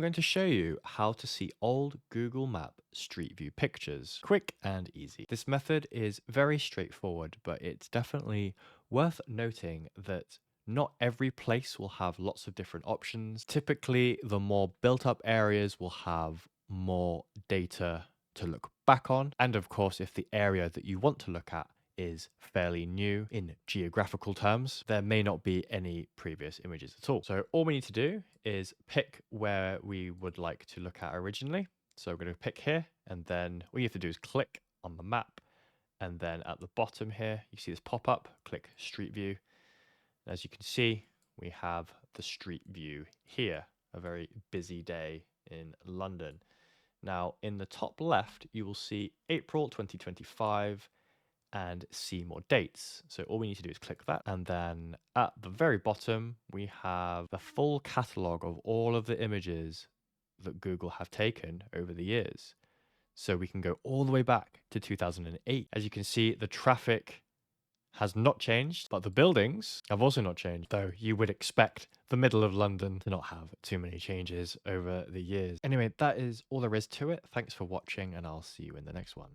going to show you how to see old Google Map Street View pictures. Quick and easy. This method is very straightforward, but it's definitely worth noting that not every place will have lots of different options. Typically, the more built up areas will have more data to look back on. And of course, if the area that you want to look at is fairly new in geographical terms, there may not be any previous images at all. So all we need to do is pick where we would like to look at originally. So we're going to pick here, and then all you have to do is click on the map. And then at the bottom here, you see this pop up, click Street View. As you can see, we have the street view here, a very busy day in London. Now, in the top left, you will see April 2025 and see more dates. So all we need to do is click that. And then at the very bottom, we have the full catalog of all of the images that Google have taken over the years. So we can go all the way back to 2008. As you can see, the traffic has not changed, but the buildings have also not changed, though you would expect the middle of London to not have too many changes over the years. Anyway, that is all there is to it. Thanks for watching, and I'll see you in the next one.